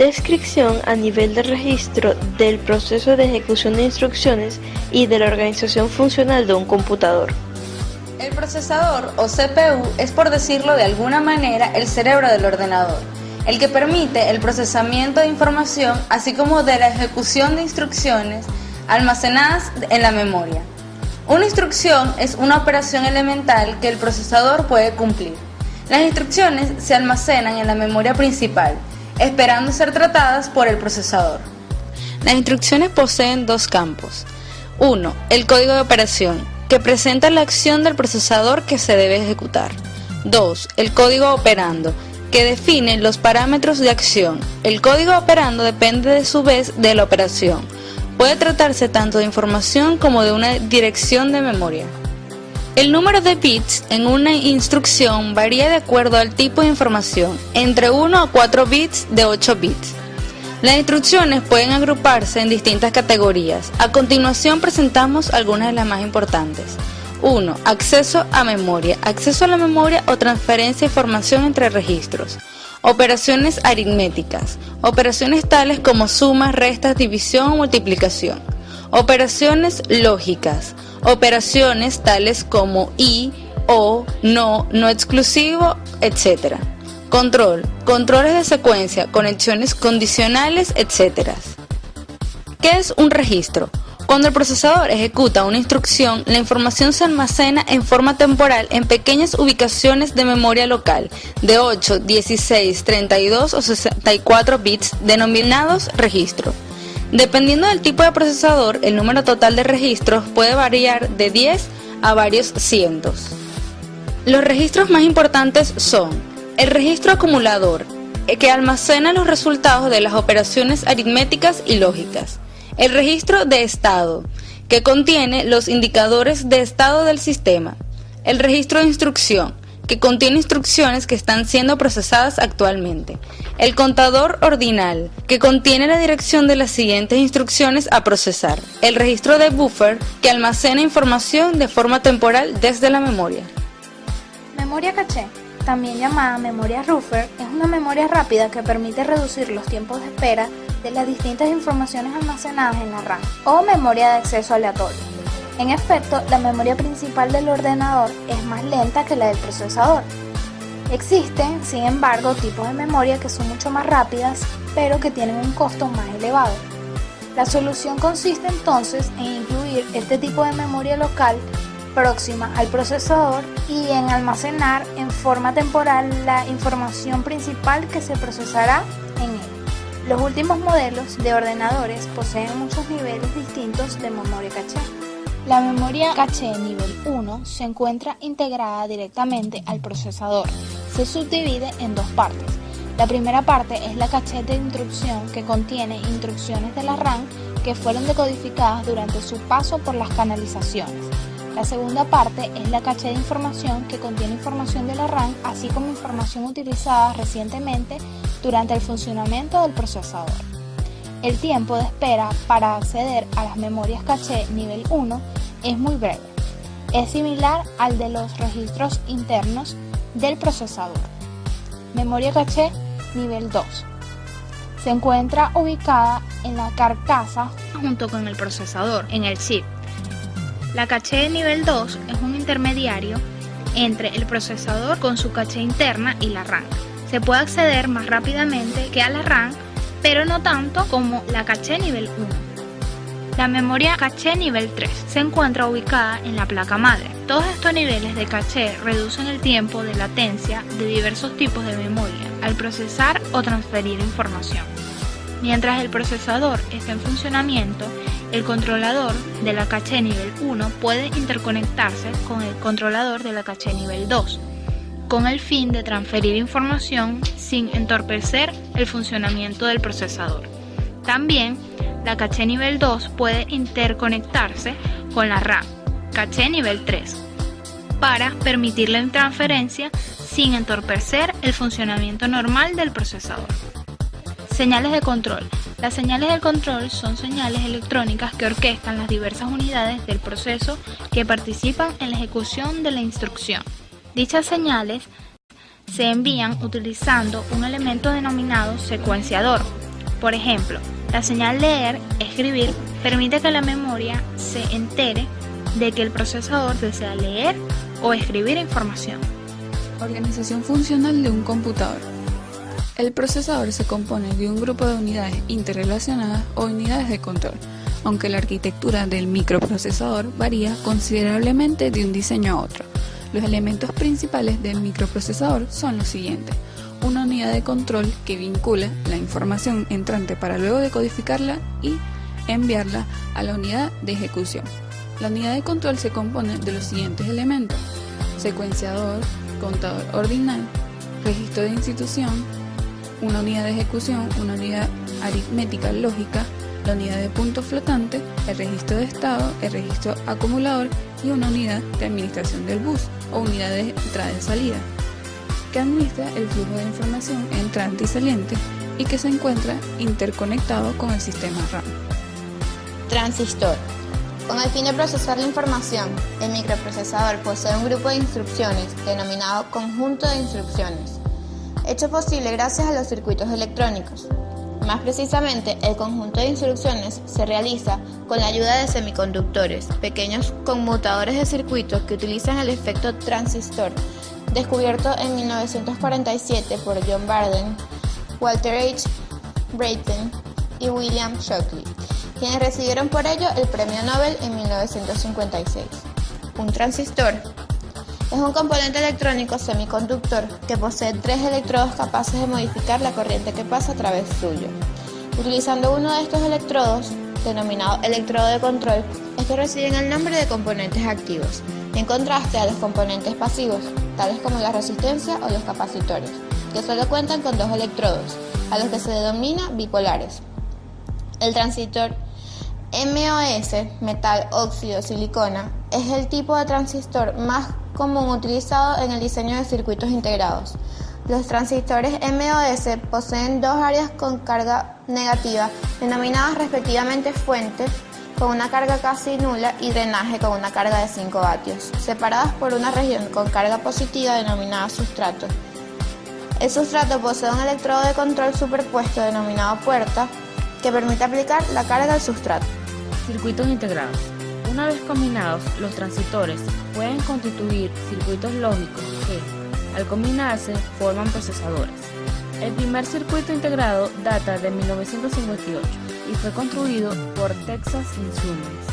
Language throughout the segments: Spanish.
Descripción a nivel de registro del proceso de ejecución de instrucciones y de la organización funcional de un computador. El procesador o CPU es, por decirlo de alguna manera, el cerebro del ordenador, el que permite el procesamiento de información así como de la ejecución de instrucciones almacenadas en la memoria. Una instrucción es una operación elemental que el procesador puede cumplir. Las instrucciones se almacenan en la memoria principal, esperando ser tratadas por el procesador. Las instrucciones poseen dos campos. 1. El código de operación, que presenta la acción del procesador que se debe ejecutar. 2. El código operando, que define los parámetros de acción. El código operando depende de su vez de la operación. Puede tratarse tanto de información como de una dirección de memoria. El número de bits en una instrucción varía de acuerdo al tipo de información, entre 1 a 4 bits de 8 bits. Las instrucciones pueden agruparse en distintas categorías. A continuación presentamos algunas de las más importantes. 1. Acceso a memoria. Acceso a la memoria o transferencia de información entre registros. Operaciones aritméticas. Operaciones tales como sumas, restas, división o multiplicación. Operaciones lógicas. Operaciones tales como y, o, no exclusivo, etc. Control. Controles de secuencia, conexiones condicionales, etc. ¿Qué es un registro? Cuando el procesador ejecuta una instrucción, la información se almacena en forma temporal en pequeñas ubicaciones de memoria local de 8, 16, 32 o 64 bits denominados registros. Dependiendo del tipo de procesador, el número total de registros puede variar de 10 a varios cientos. Los registros más importantes son el registro acumulador, que almacena los resultados de las operaciones aritméticas y lógicas. El registro de estado, que contiene los indicadores de estado del sistema. El registro de instrucción, que contiene instrucciones que están siendo procesadas actualmente. El contador ordinal, que contiene la dirección de las siguientes instrucciones a procesar. El registro de buffer, que almacena información de forma temporal desde la memoria. Memoria caché, también llamada memoria buffer, es una memoria rápida que permite reducir los tiempos de espera de las distintas informaciones almacenadas en la RAM, o memoria de acceso aleatorio. En efecto, la memoria principal del ordenador es más lenta que la del procesador. Existen, sin embargo, tipos de memoria que son mucho más rápidas, pero que tienen un costo más elevado. La solución consiste entonces en incluir este tipo de memoria local próxima al procesador y en almacenar en forma temporal la información principal que se procesará en él. Los últimos modelos de ordenadores poseen muchos niveles distintos de memoria caché. La memoria caché nivel 1 se encuentra integrada directamente al procesador. Se subdivide en dos partes. La primera parte es la caché de instrucción, que contiene instrucciones de la RAM que fueron decodificadas durante su paso por las canalizaciones. La segunda parte es la caché de información, que contiene información de la RAM, así como información utilizada recientemente durante el funcionamiento del procesador. El tiempo de espera para acceder a las memorias caché nivel 1 es muy breve. Es similar al de los registros internos del procesador. Memoria caché nivel 2. Se encuentra ubicada en la carcasa junto con el procesador, en el chip. La caché nivel 2 es un intermediario entre el procesador con su caché interna y la RAM. Se puede acceder más rápidamente que a la RAM, pero no tanto como la caché nivel 1. La memoria caché nivel 3 se encuentra ubicada en la placa madre. Todos estos niveles de caché reducen el tiempo de latencia de diversos tipos de memoria al procesar o transferir información. Mientras el procesador está en funcionamiento, el controlador de la caché nivel 1 puede interconectarse con el controlador de la caché nivel 2, con el fin de transferir información sin entorpecer el funcionamiento del procesador. También, la caché nivel 2 puede interconectarse con la RAM, caché nivel 3, para permitir la transferencia sin entorpecer el funcionamiento normal del procesador. Señales de control. Las señales de control son señales electrónicas que orquestan las diversas unidades del proceso que participan en la ejecución de la instrucción. Dichas señales se envían utilizando un elemento denominado secuenciador. Por ejemplo, la señal leer, escribir, permite que la memoria se entere de que el procesador desea leer o escribir información. Organización funcional de un computador. El procesador se compone de un grupo de unidades interrelacionadas o unidades de control, aunque la arquitectura del microprocesador varía considerablemente de un diseño a otro. Los elementos principales del microprocesador son los siguientes: una unidad de control que vincula la información entrante para luego decodificarla y enviarla a la unidad de ejecución. La unidad de control se compone de los siguientes elementos: secuenciador, contador ordinal, registro de institución, una unidad de ejecución, una unidad aritmética lógica, la unidad de punto flotante, el registro de estado, el registro acumulador y una unidad de administración del bus o unidad de entrada y salida, que administra el flujo de información entrante y saliente y que se encuentra interconectado con el sistema RAM. Transistor. Con el fin de procesar la información, el microprocesador posee un grupo de instrucciones denominado conjunto de instrucciones, hecho posible gracias a los circuitos electrónicos. Más precisamente, el conjunto de instrucciones se realiza con la ayuda de semiconductores, pequeños conmutadores de circuitos que utilizan el efecto transistor, descubierto en 1947 por John Barden, Walter H. Brattain y William Shockley, quienes recibieron por ello el Premio Nobel en 1956. Un transistor es un componente electrónico semiconductor que posee 3 electrodos capaces de modificar la corriente que pasa a través suyo. Utilizando uno de estos electrodos, denominado electrodo de control, estos reciben el nombre de componentes activos, en contraste a los componentes pasivos, tales como la resistencia o los capacitores, que solo cuentan con 2 electrodos, a los que se denomina bipolares. El transistor MOS, metal óxido silicona, es el tipo de transistor más común utilizado en el diseño de circuitos integrados. Los transistores MOS poseen 2 áreas con carga negativa, denominadas respectivamente fuente, con una carga casi nula, y drenaje, con una carga de 5 vatios, separadas por una región con carga positiva denominada sustrato. El sustrato posee un electrodo de control superpuesto denominado puerta, que permite aplicar la carga al sustrato. Circuitos integrados. Una vez combinados, los transistores pueden constituir circuitos lógicos que, al combinarse, forman procesadores. El primer circuito integrado data de 1958 y fue construido por Texas Instruments.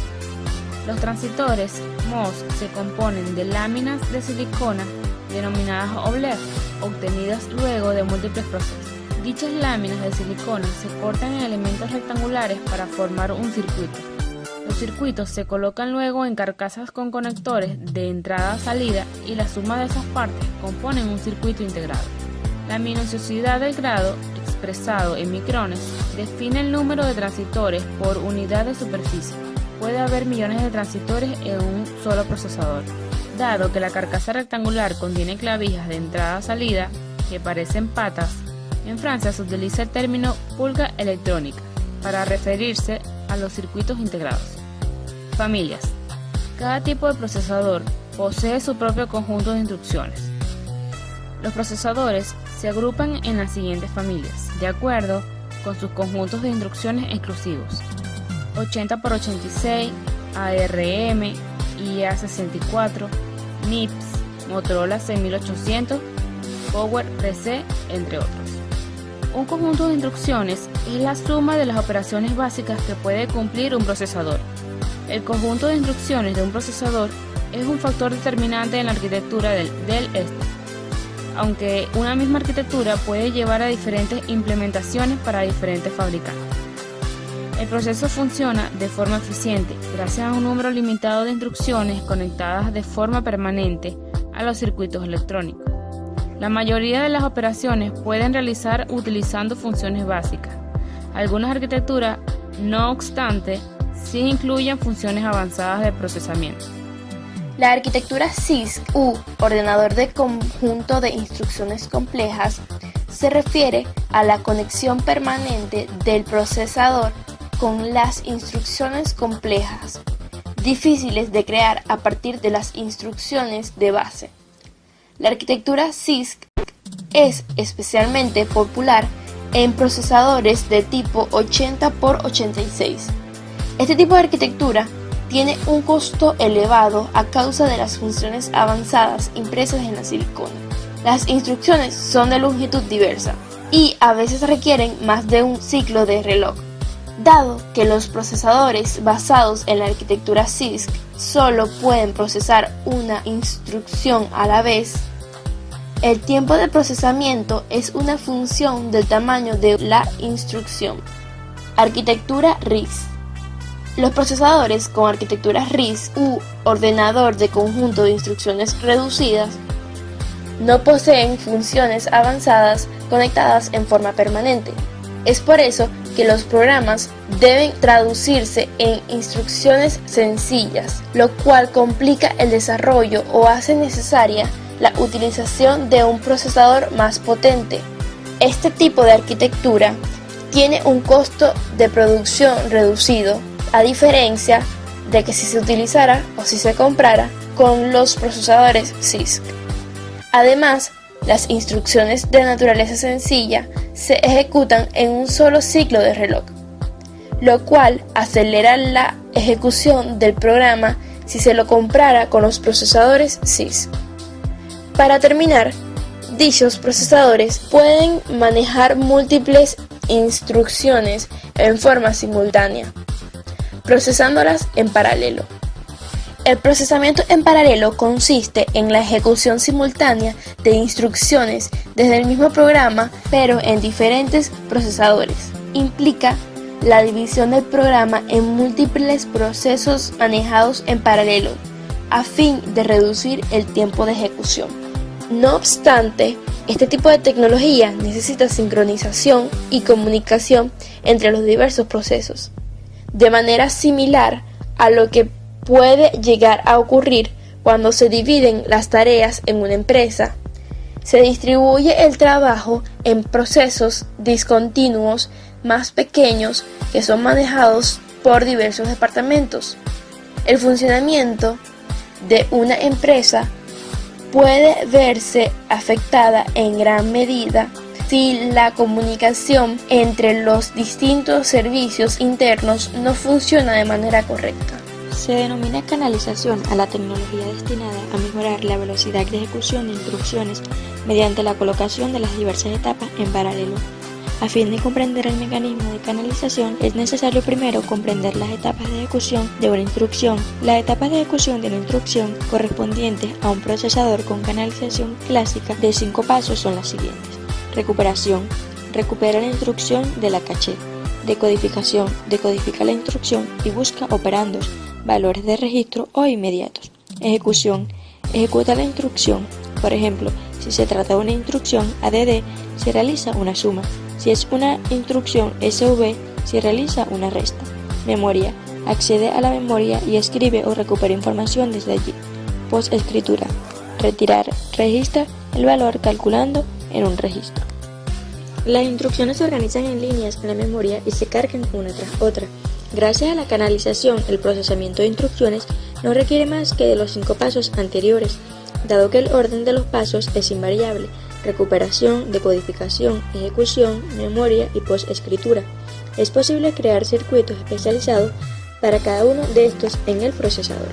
Los transistores MOS se componen de láminas de silicona denominadas obleas, obtenidas luego de múltiples procesos. Dichas láminas de silicona se cortan en elementos rectangulares para formar un circuito. Los circuitos se colocan luego en carcasas con conectores de entrada a salida y la suma de esas partes componen un circuito integrado. La minuciosidad del grado, expresado en micrones, define el número de transistores por unidad de superficie. Puede haber millones de transistores en un solo procesador. Dado que la carcasa rectangular contiene clavijas de entrada a salida que parecen patas, en Francia se utiliza el término pulga electrónica para referirse a los circuitos integrados. Familias. Cada tipo de procesador posee su propio conjunto de instrucciones. Los procesadores se agrupan en las siguientes familias, de acuerdo con sus conjuntos de instrucciones exclusivos: 80x86, ARM, IA64, MIPS, Motorola 6800, PowerPC, entre otros. Un conjunto de instrucciones es la suma de las operaciones básicas que puede cumplir un procesador. El conjunto de instrucciones de un procesador es un factor determinante en la arquitectura del aunque una misma arquitectura puede llevar a diferentes implementaciones para diferentes fabricantes. El proceso funciona de forma eficiente gracias a un número limitado de instrucciones conectadas de forma permanente a los circuitos electrónicos. La mayoría de las operaciones pueden realizar utilizando funciones básicas. Algunas arquitecturas, no obstante, sí incluyen funciones avanzadas de procesamiento. La arquitectura CISC-U, ordenador de conjunto de instrucciones complejas, se refiere a la conexión permanente del procesador con las instrucciones complejas, difíciles de crear a partir de las instrucciones de base. La arquitectura CISC es especialmente popular en procesadores de tipo 80x86. Este tipo de arquitectura tiene un costo elevado a causa de las funciones avanzadas impresas en la silicona. Las instrucciones son de longitud diversa y a veces requieren más de un ciclo de reloj. Dado que los procesadores basados en la arquitectura CISC solo pueden procesar una instrucción a la vez, el tiempo de procesamiento es una función del tamaño de la instrucción. Arquitectura RISC. Los procesadores con arquitectura RISC u ordenador de conjunto de instrucciones reducidas no poseen funciones avanzadas conectadas en forma permanente. Es por eso que los programas deben traducirse en instrucciones sencillas, lo cual complica el desarrollo o hace necesaria la utilización de un procesador más potente. Este tipo de arquitectura tiene un costo de producción reducido, a diferencia de que si se utilizara o si se comprara con los procesadores CISC. Además, las instrucciones de naturaleza sencilla se ejecutan en un solo ciclo de reloj, lo cual acelera la ejecución del programa si se lo comprara con los procesadores CISC. Para terminar, dichos procesadores pueden manejar múltiples instrucciones en forma simultánea, procesándolas en paralelo. El procesamiento en paralelo consiste en la ejecución simultánea de instrucciones desde el mismo programa, pero en diferentes procesadores. Implica la división del programa en múltiples procesos manejados en paralelo, a fin de reducir el tiempo de ejecución. No obstante, este tipo de tecnología necesita sincronización y comunicación entre los diversos procesos, de manera similar a lo que puede llegar a ocurrir cuando se dividen las tareas en una empresa. Se distribuye el trabajo en procesos discontinuos más pequeños que son manejados por diversos departamentos. El funcionamiento de una empresa puede verse afectada en gran medida si la comunicación entre los distintos servicios internos no funciona de manera correcta. Se denomina canalización a la tecnología destinada a mejorar la velocidad de ejecución de instrucciones mediante la colocación de las diversas etapas en paralelo. A fin de comprender el mecanismo de canalización, es necesario primero comprender las etapas de ejecución de una instrucción. Las etapas de ejecución de una instrucción correspondientes a un procesador con canalización clásica de 5 pasos son las siguientes. Recuperación. Recupera la instrucción de la caché. Decodificación. Decodifica la instrucción y busca operandos, valores de registro o inmediatos. Ejecución. Ejecuta la instrucción. Por ejemplo, si se trata de una instrucción ADD, se realiza una suma. Si es una instrucción SV, se realiza una resta. Memoria. Accede a la memoria y escribe o recupera información desde allí. Postescritura. Retirar. Registra el valor calculando en un registro. Las instrucciones se organizan en líneas en la memoria y se cargan una tras otra. Gracias a la canalización, el procesamiento de instrucciones no requiere más que de los 5 pasos anteriores, dado que el orden de los pasos es invariable: recuperación, decodificación, ejecución, memoria y postescritura. Es posible crear circuitos especializados para cada uno de estos en el procesador.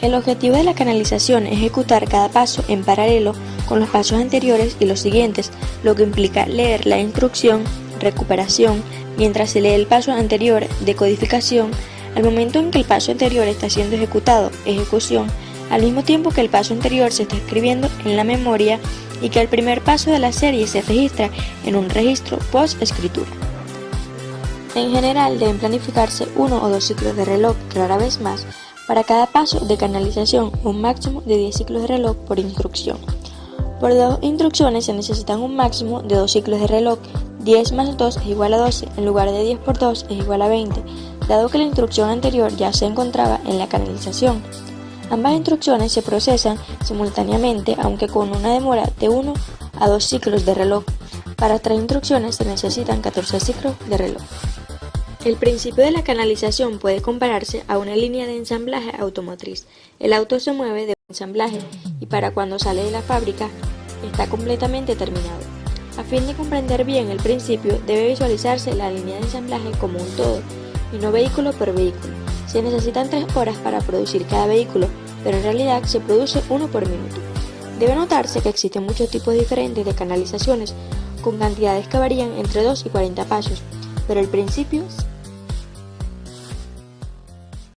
El objetivo de la canalización es ejecutar cada paso en paralelo con los pasos anteriores y los siguientes, lo que implica leer la instrucción, recuperación, mientras se lee el paso anterior, decodificación, al momento en que el paso anterior está siendo ejecutado, ejecución, al mismo tiempo que el paso anterior se está escribiendo en la memoria y que el primer paso de la serie se registra en un registro post-escritura. En general deben planificarse 1 o 2 ciclos de reloj, rara vez más, para cada paso de canalización, un máximo de 10 ciclos de reloj por instrucción. Por 2 instrucciones se necesitan un máximo de 2 ciclos de reloj. 10 más 2 es igual a 12, en lugar de 10 por 2 es igual a 20, dado que la instrucción anterior ya se encontraba en la canalización. Ambas instrucciones se procesan simultáneamente, aunque con una demora de 1 a 2 ciclos de reloj. Para 3 instrucciones se necesitan 14 ciclos de reloj. El principio de la canalización puede compararse a una línea de ensamblaje automotriz. El auto se mueve de ensamblaje y para cuando sale de la fábrica está completamente terminado. A fin de comprender bien el principio, debe visualizarse la línea de ensamblaje como un todo, y no vehículo por vehículo. Se necesitan 3 horas para producir cada vehículo, pero en realidad se produce 1 por minuto. Debe notarse que existen muchos tipos diferentes de canalizaciones, con cantidades que varían entre 2 y 40 pasos, pero el principio